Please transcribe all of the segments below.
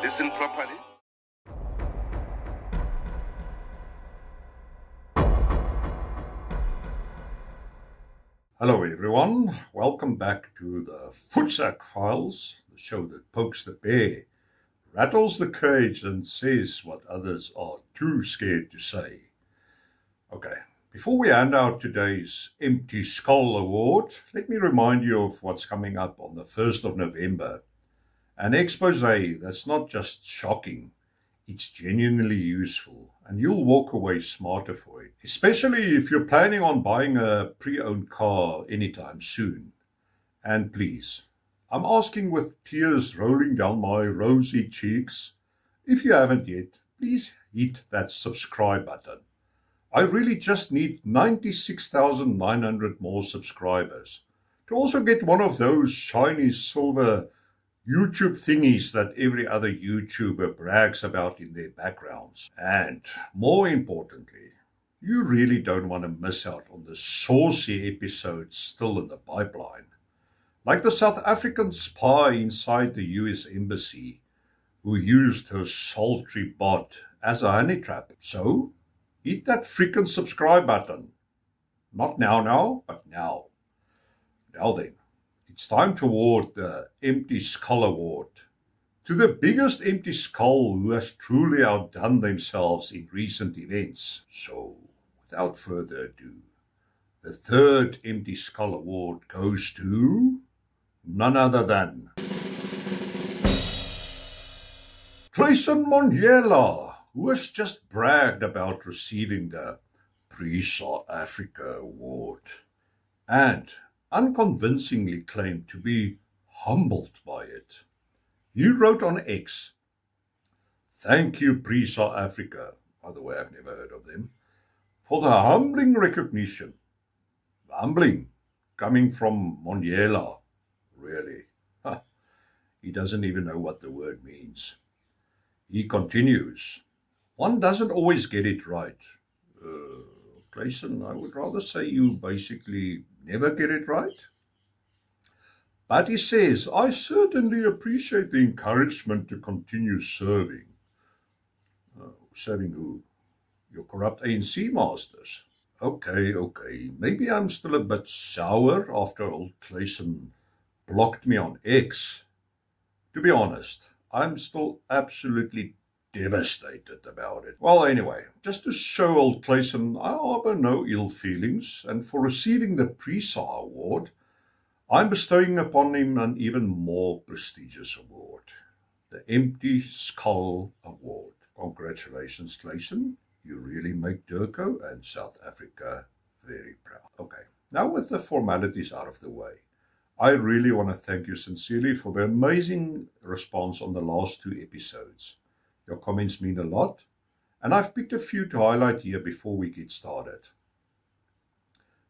Listen properly. Hello everyone, welcome back to the Footsack Files, the show that pokes the bear, rattles the cage and says what others are too scared to say. Okay, before we hand out today's Empty Skull Award, let me remind you of what's coming up on the 1st of November. An expose that's not just shocking, it's genuinely useful, and you'll walk away smarter for it, especially if you're planning on buying a pre-owned car anytime soon. And please, I'm asking with tears rolling down my rosy cheeks, if you haven't yet, please hit that subscribe button. I really just need 96,900 more subscribers to also get one of those shiny silver YouTube thingies that every other YouTuber brags about in their backgrounds. And more importantly, you really don't want to miss out on the saucy episodes still in the pipeline. Like the South African spy inside the US Embassy who used her sultry bot as a honey trap. So, hit that freaking subscribe button. Not now, but now. Now then. It's time to award the Empty Skull Award to the biggest empty skull who has truly outdone themselves in recent events. So, without further ado, the third Empty Skull Award goes to none other than Clayson Monyela, who has just bragged about receiving the Pre-South Africa Award and unconvincingly claimed to be humbled by it. He wrote on X, "Thank you, Pre-South Africa," by the way, I've never heard of them, "for the humbling recognition." Humbling, coming from Monyela, really. He doesn't even know what the word means. He continues, "One doesn't always get it right." Clayson, I would rather say you basically never get it right. But he says, "I certainly appreciate the encouragement to continue serving." Serving who? Your corrupt ANC masters. Okay. Maybe I'm still a bit sour after old Clayson blocked me on X. To be honest, I'm still absolutely devastated about it. Well, anyway, just to show old Clayson I harbor no ill feelings, and for receiving the Pre-South Award, I'm bestowing upon him an even more prestigious award, the Empty Skull Award. Congratulations, Clayson. You really make Durko and South Africa very proud. Okay, now with the formalities out of the way, I really want to thank you sincerely for the amazing response on the last 2 episodes. Your comments mean a lot, and I've picked a few to highlight here before we get started.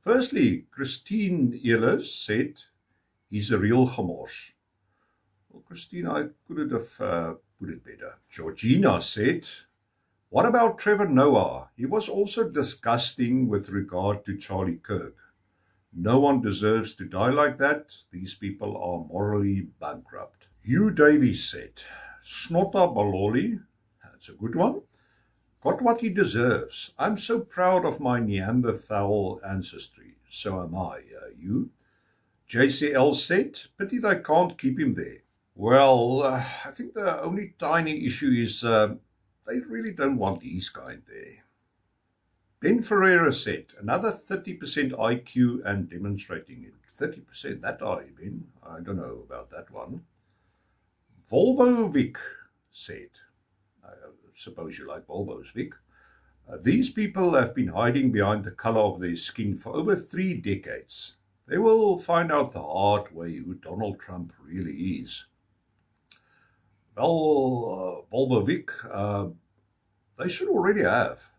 Firstly, Christine Ehlers said, "He's a real gemors." Well, Christine, I couldn't have put it better. Georgina said, "What about Trevor Noah? He was also disgusting with regard to Charlie Kirk. No one deserves to die like that. These people are morally bankrupt." Hugh Davies said, "Snotta Baloli," that's a good one, "got what he deserves. I'm so proud of my Neanderthal ancestry." So am I, you. JCL said, "Pity they can't keep him there." Well, I think the only tiny issue is they really don't want his kind there. Ben Ferreira said, "Another 30% IQ and demonstrating it." 30%, that high, Ben? I don't know about that one. Volvo Vic said, I suppose you like Volvos, Vic, "These people have been hiding behind the color of their skin for over 3 decades. They will find out the hard way who Donald Trump really is." Well, Volvo Vic, they should already have.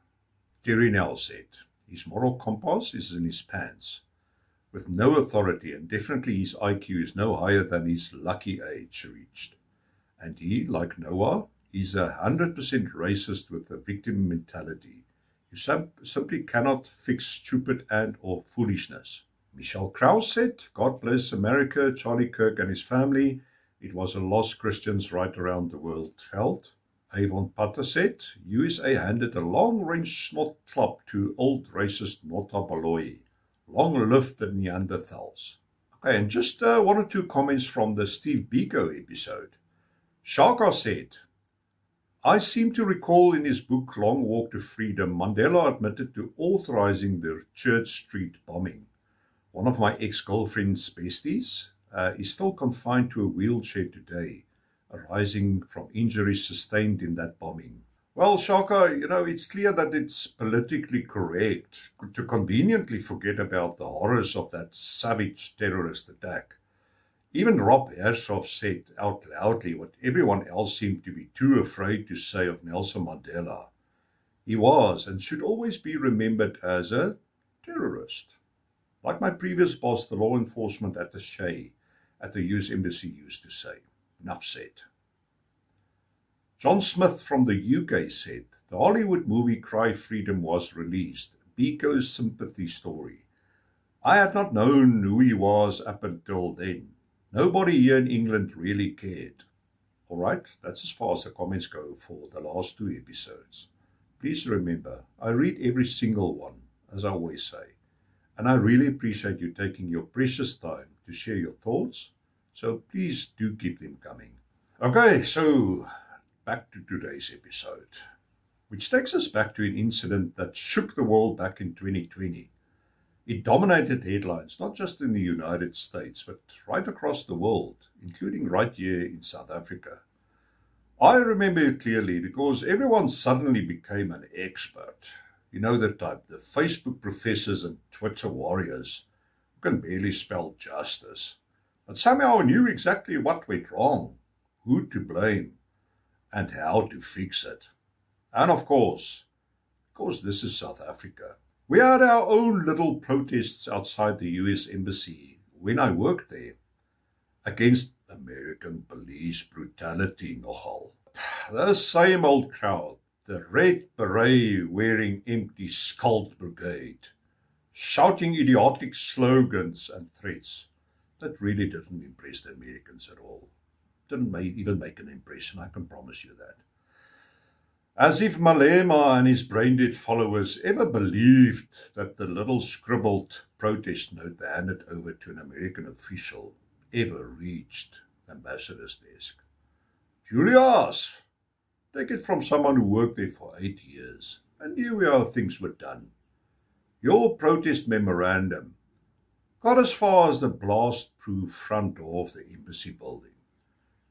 Terry Nell said, "His moral compass is in his pants. With no authority, and definitely his IQ is no higher than his lucky age reached. And he, like Noah, is 100% racist with a victim mentality. You simply cannot fix stupid and or foolishness." Michelle Krause said, "God bless America, Charlie Kirk and his family. It was a loss Christians right around the world felt. Avon Potter said, USA handed a long-range snot club to old racist Nota Baloyi. Long live the Neanderthals. Okay, and just one or two comments from the Steve Biko episode. Shaka said, I seem to recall in his book Long Walk to Freedom, Mandela admitted to authorizing the Church Street bombing. One of my ex-girlfriend's besties is still confined to a wheelchair today, arising from injuries sustained in that bombing. Well, Shaka, it's clear that it's politically correct to conveniently forget about the horrors of that savage terrorist attack. Even Rob Hershoff said out loudly what everyone else seemed to be too afraid to say of Nelson Mandela. He was and should always be remembered as a terrorist. Like my previous boss, the law enforcement attaché at the US Embassy used to say. Enough said. John Smith from the UK said, the Hollywood movie Cry Freedom was released, Biko's sympathy story. I had not known who he was up until then. Nobody here in England really cared. All right, that's as far as the comments go for the last two episodes. Please remember, I read every single one, as I always say. And I really appreciate you taking your precious time to share your thoughts. So please do keep them coming. Okay, so back to today's episode, which takes us back to an incident that shook the world back in 2020. It dominated headlines, not just in the United States, but right across the world, including right here in South Africa. I remember it clearly because everyone suddenly became an expert. You know the type, the Facebook professors and Twitter warriors who can barely spell justice, but somehow knew exactly what went wrong, who to blame, and how to fix it. And of course, because this is South Africa, we had our own little protests outside the US Embassy when I worked there against American police brutality nogal. The same old crowd, the red beret wearing empty skulled brigade, shouting idiotic slogans and threats that really didn't impress the Americans at all. Didn't even make an impression, I can promise you that. As if Malema and his brain-dead followers ever believed that the little scribbled protest note they handed over to an American official ever reached the ambassador's desk. Julius, take it from someone who worked there for 8 years and knew how things were done. Your protest memorandum got as far as the blast-proof front door of the embassy building.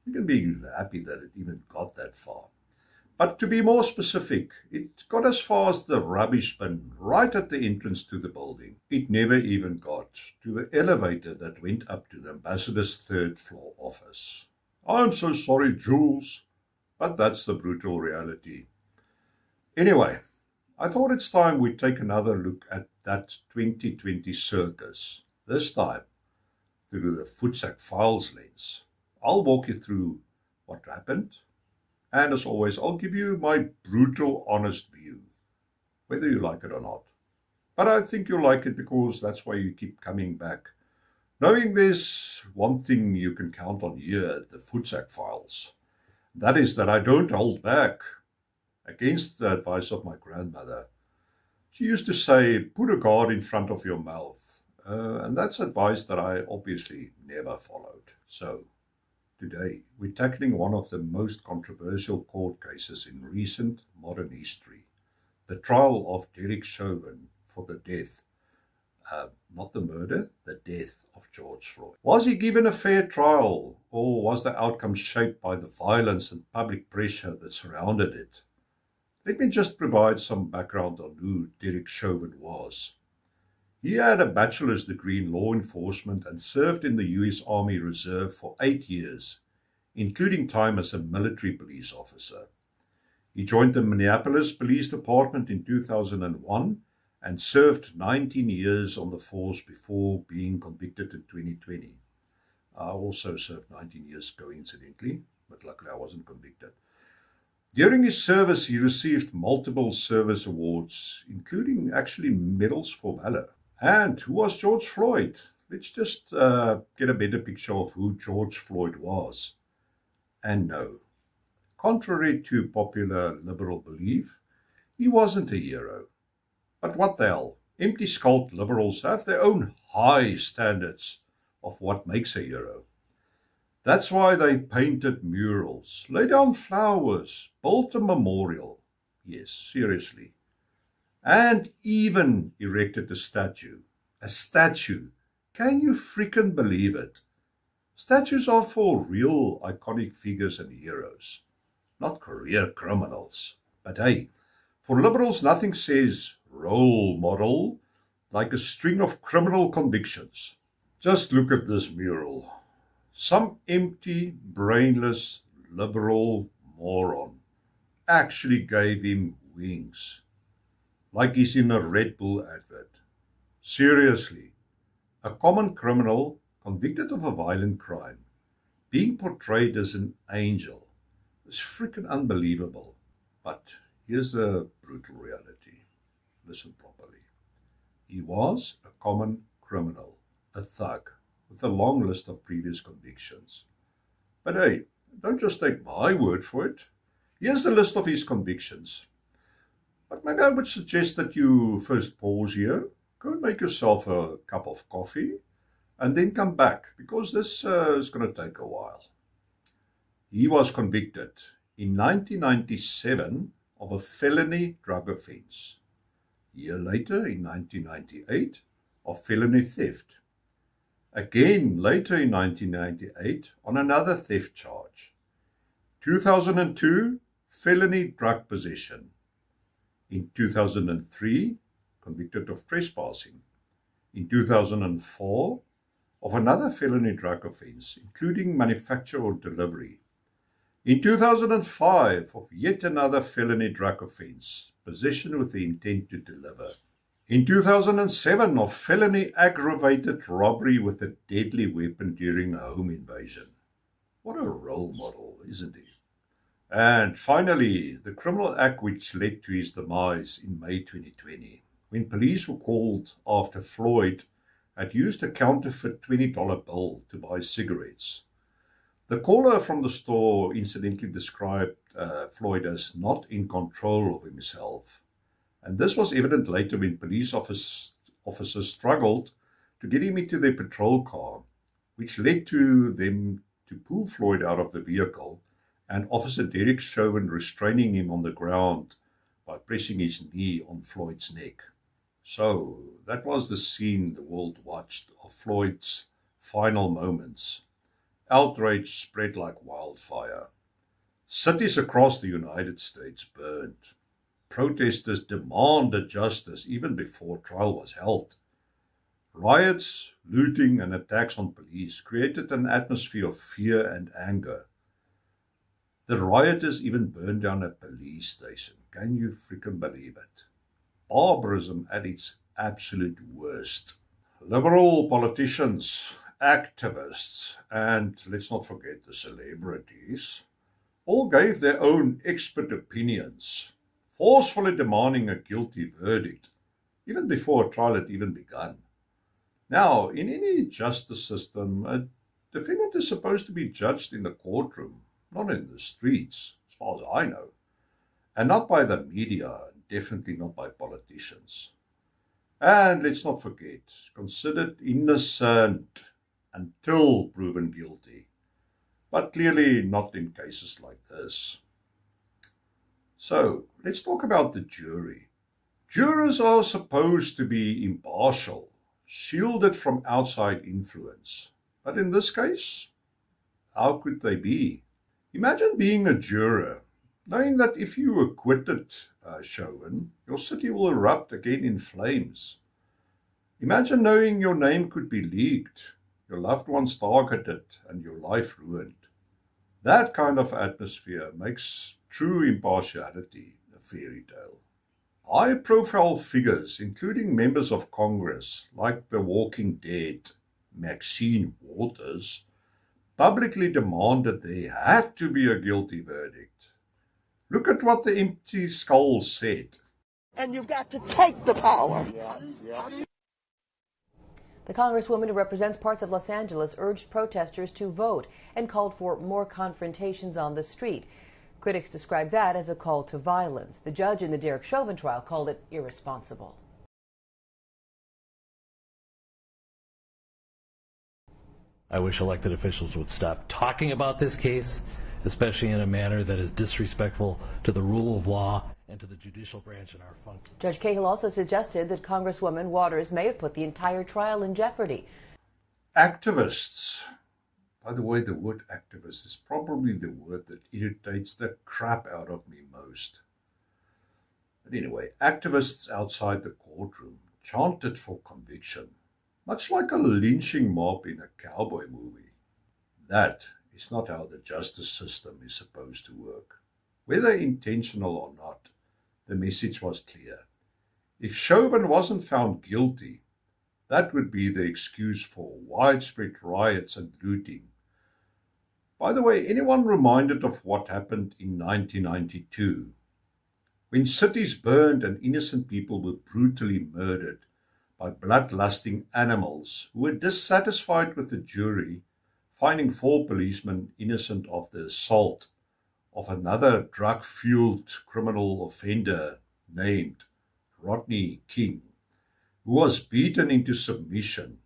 You can be happy that it even got that far. But to be more specific, it got as far as the rubbish bin right at the entrance to the building. It never even got to the elevator that went up to the ambassador's third-floor office. I'm so sorry, Jules, but that's the brutal reality. Anyway, I thought it's time we take another look at that 2020 circus, this time through the Voetsak Files lens. I'll walk you through what happened, and as always, I'll give you my brutal, honest view, whether you like it or not. But I think you'll like it because that's why you keep coming back, knowing there's one thing you can count on here at the Voetsak Files. That is that I don't hold back. Against the advice of my grandmother, she used to say, put a guard in front of your mouth. And that's advice that I obviously never followed. So today, we're tackling one of the most controversial court cases in recent modern history, the trial of Derek Chauvin for the death, not the murder, the death of George Floyd. Was he given a fair trial, or was the outcome shaped by the violence and public pressure that surrounded it? Let me just provide some background on who Derek Chauvin was. He had a bachelor's degree in law enforcement and served in the US Army Reserve for 8 years, including time as a military police officer. He joined the Minneapolis Police Department in 2001 and served 19 years on the force before being convicted in 2020. I also served 19 years coincidentally, but luckily I wasn't convicted. During his service, he received multiple service awards, including actually medals for valor. And who was George Floyd? Let's just get a better picture of who George Floyd was. And no, contrary to popular liberal belief, he wasn't a hero. But what the hell? Empty-skulled liberals have their own high standards of what makes a hero. That's why they painted murals, laid down flowers, built a memorial. Yes, seriously. And even erected a statue. A statue. Can you freaking believe it? Statues are for real iconic figures and heroes, not career criminals. But hey, for liberals, nothing says role model like a string of criminal convictions. Just look at this mural. Some empty, brainless, liberal moron actually gave him wings, like he's in a Red Bull advert. Seriously, a common criminal convicted of a violent crime, being portrayed as an angel, is freaking unbelievable. But here's the brutal reality. Listen properly. He was a common criminal, a thug, with a long list of previous convictions. But hey, don't just take my word for it. Here's the list of his convictions. But maybe I would suggest that you first pause here, go and make yourself a cup of coffee, and then come back, because this is going to take a while. He was convicted in 1997 of a felony drug offense. A year later, in 1998, of felony theft. Again, later in 1998, on another theft charge. 2002, felony drug possession. In 2003, convicted of trespassing. In 2004, of another felony drug offense, including manufacture or delivery. In 2005, of yet another felony drug offense, possession with the intent to deliver. In 2007, of felony aggravated robbery with a deadly weapon during a home invasion. What a role model, isn't he? And finally, the criminal act which led to his demise in May 2020, when police were called after Floyd had used a counterfeit $20 bill to buy cigarettes. The caller from the store incidentally described Floyd as not in control of himself. And this was evident later when police officers struggled to get him into their patrol car, which led to them to pull Floyd out of the vehicle and Officer Derek Chauvin restraining him on the ground by pressing his knee on Floyd's neck. So that was the scene the world watched of Floyd's final moments. Outrage spread like wildfire. Cities across the United States burned. Protesters demanded justice even before trial was held. Riots, looting, and attacks on police created an atmosphere of fear and anger. The rioters even burned down a police station. Can you freaking believe it? Barbarism at its absolute worst. Liberal politicians, activists, and let's not forget the celebrities, all gave their own expert opinions, forcefully demanding a guilty verdict, even before a trial had even begun. Now, in any justice system, a defendant is supposed to be judged in the courtroom, not in the streets, as far as I know, and not by the media, definitely not by politicians. And let's not forget, considered innocent until proven guilty, but clearly not in cases like this. So, let's talk about the jury. Jurors are supposed to be impartial, shielded from outside influence. But in this case, how could they be? Imagine being a juror, knowing that if you acquitted Chauvin, your city will erupt again in flames. Imagine knowing your name could be leaked, your loved ones targeted, and your life ruined. That kind of atmosphere makes true impartiality a fairy tale. High-profile figures, including members of Congress, like the Walking Dead, Maxine Waters, publicly demanded there had to be a guilty verdict. Look at what the empty skull said. And you've got to take the power. The Congresswoman who represents parts of Los Angeles urged protesters to vote and called for more confrontations on the street. Critics described that as a call to violence. The judge in the Derek Chauvin trial called it irresponsible. I wish elected officials would stop talking about this case, especially in a manner that is disrespectful to the rule of law and to the judicial branch and our function. Judge Cahill also suggested that Congresswoman Waters may have put the entire trial in jeopardy. Activists. By the way, the word activist is probably the word that irritates the crap out of me most. But anyway, activists outside the courtroom chanted for conviction, much like a lynching mob in a cowboy movie. That is not how the justice system is supposed to work. Whether intentional or not, the message was clear. If Chauvin wasn't found guilty, that would be the excuse for widespread riots and looting. By the way, anyone reminded of what happened in 1992, when cities burned and innocent people were brutally murdered by bloodlusting animals who were dissatisfied with the jury finding 4 policemen innocent of the assault of another drug-fueled criminal offender named Rodney King, who was beaten into submission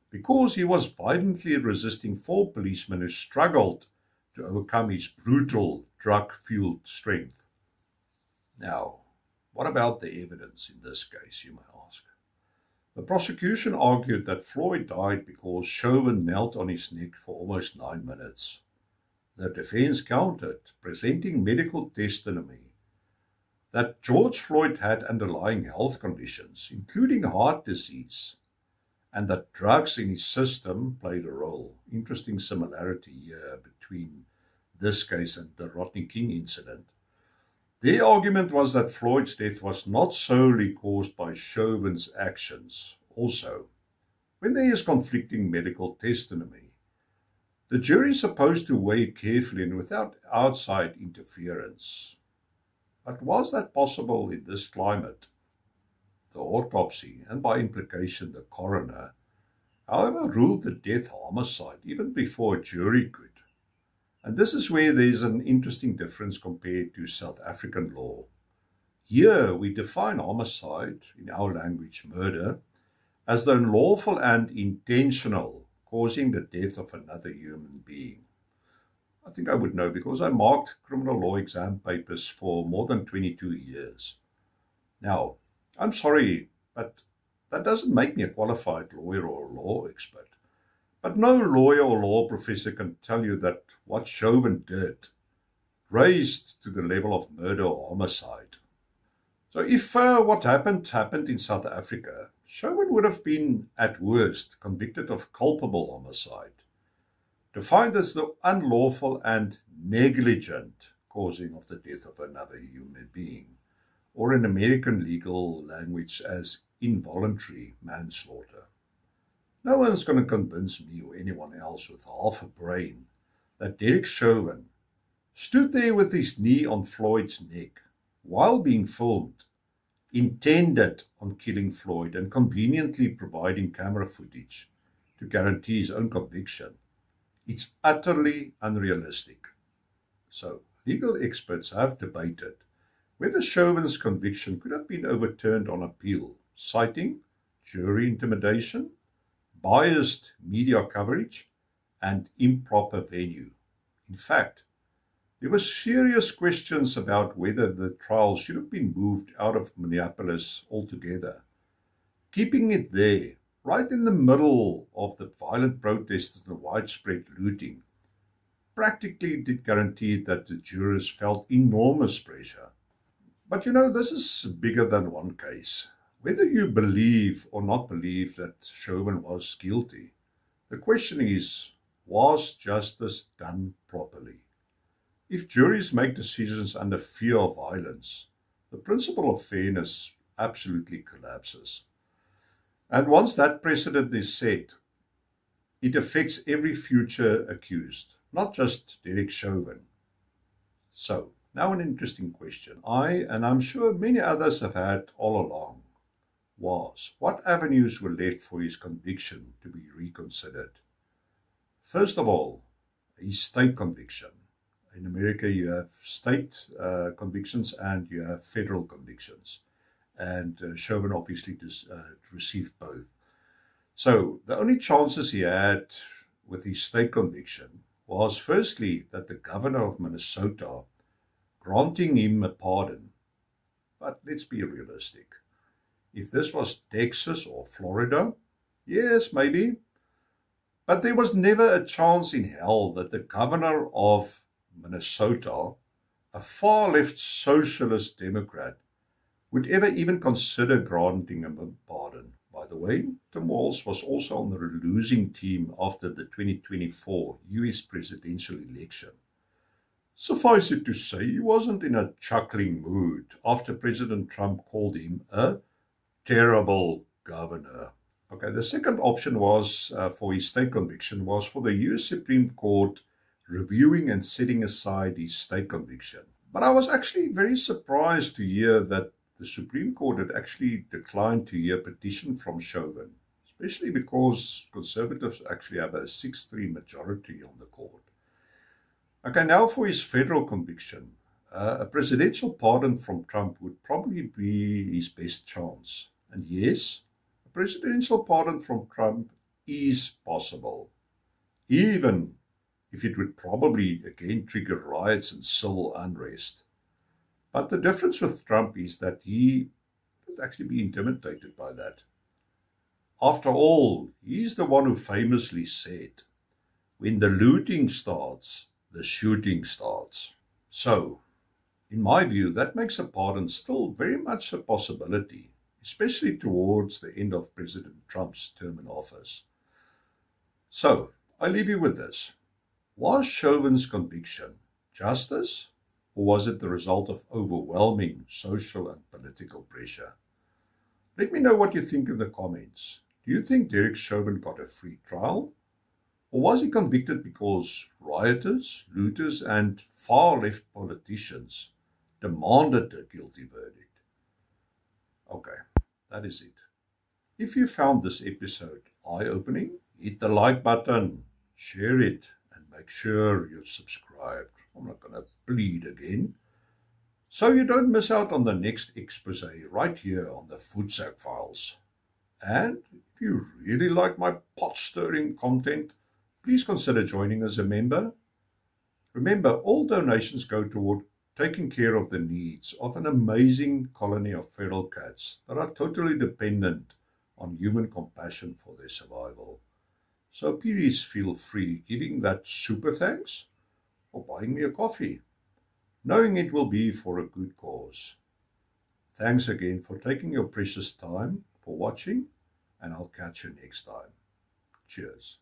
because he was violently resisting 4 policemen who struggled to overcome his brutal drug-fueled strength. Now, what about the evidence in this case, you may ask? The prosecution argued that Floyd died because Chauvin knelt on his neck for almost 9 minutes. The defense countered, presenting medical testimony that George Floyd had underlying health conditions, including heart disease, and that drugs in his system played a role. Interesting similarity here between this case and the Rodney King incident. Their argument was that Floyd's death was not solely caused by Chauvin's actions. Also, when there is conflicting medical testimony, the jury is supposed to weigh carefully and without outside interference. But was that possible in this climate? The autopsy, and by implication the coroner, however, ruled the death homicide even before a jury could. And this is where there is an interesting difference compared to South African law. Here we define homicide, in our language murder, as the unlawful and intentional causing the death of another human being. I think I would know because I marked criminal law exam papers for more than 22 years. Now, I'm sorry, but that doesn't make me a qualified lawyer or a law expert. But no lawyer or law professor can tell you that what Chauvin did raised to the level of murder or homicide. So if what happened in South Africa, Chauvin would have been, at worst, convicted of culpable homicide, defined as the unlawful and negligent causing of the death of another human being, or in American legal language as involuntary manslaughter. No one's going to convince me or anyone else with half a brain that Derek Chauvin stood there with his knee on Floyd's neck while being filmed, intended on killing Floyd and conveniently providing camera footage to guarantee his own conviction. It's utterly unrealistic. So, legal experts have debated whether Chauvin's conviction could have been overturned on appeal, citing jury intimidation, biased media coverage, and improper venue. In fact, there were serious questions about whether the trial should have been moved out of Minneapolis altogether. Keeping it there, right in the middle of the violent protests and the widespread looting, practically did guarantee that the jurors felt enormous pressure. But this is bigger than one case. Whether you believe or not believe that Chauvin was guilty, the question is, was justice done properly? If juries make decisions under fear of violence, the principle of fairness absolutely collapses. And once that precedent is set, it affects every future accused, not just Derek Chauvin. So, now an interesting question and I'm sure many others have had all along. was what avenues were left for his conviction to be reconsidered. First of all, his state conviction. In America, you have state convictions and you have federal convictions. And Chauvin obviously received both. So the only chances he had with his state conviction was firstly that the governor of Minnesota granting him a pardon. But let's be realistic. If this was Texas or Florida, yes, maybe. But there was never a chance in hell that the governor of Minnesota, a far-left socialist Democrat, would ever even consider granting him a pardon. By the way, Tim Walz was also on the losing team after the 2024 US presidential election. Suffice it to say, he wasn't in a chuckling mood after President Trump called him a terrible governor. Okay, the second option was for his state conviction was for the US Supreme Court reviewing and setting aside his state conviction. But I was actually very surprised to hear that the Supreme Court had actually declined to hear a petition from Chauvin, especially because conservatives actually have a 6-3 majority on the court. Okay, now for his federal conviction. A presidential pardon from Trump would probably be his best chance. And yes, a presidential pardon from Trump is possible, even if it would probably again trigger riots and civil unrest. But the difference with Trump is that he would actually be intimidated by that. After all, he's the one who famously said, "When the looting starts, the shooting starts." So, in my view, that makes a pardon still very much a possibility, especially towards the end of President Trump's term in office. So, I leave you with this. Was Chauvin's conviction justice, or was it the result of overwhelming social and political pressure? Let me know what you think in the comments. Do you think Derek Chauvin got a free trial? Or was he convicted because rioters, looters, and far-left politicians demanded a guilty verdict? Okay, that is it. If you found this episode eye-opening, hit the like button, share it, and make sure you're subscribed. I'm not going to plead again. So you don't miss out on the next expose right here on the Voetsak Files. And if you really like my pot-stirring content, please consider joining as a member. Remember, all donations go toward taking care of the needs of an amazing colony of feral cats that are totally dependent on human compassion for their survival. So please feel free giving that super thanks or buying me a coffee, knowing it will be for a good cause. Thanks again for taking your precious time for watching, and I'll catch you next time. Cheers.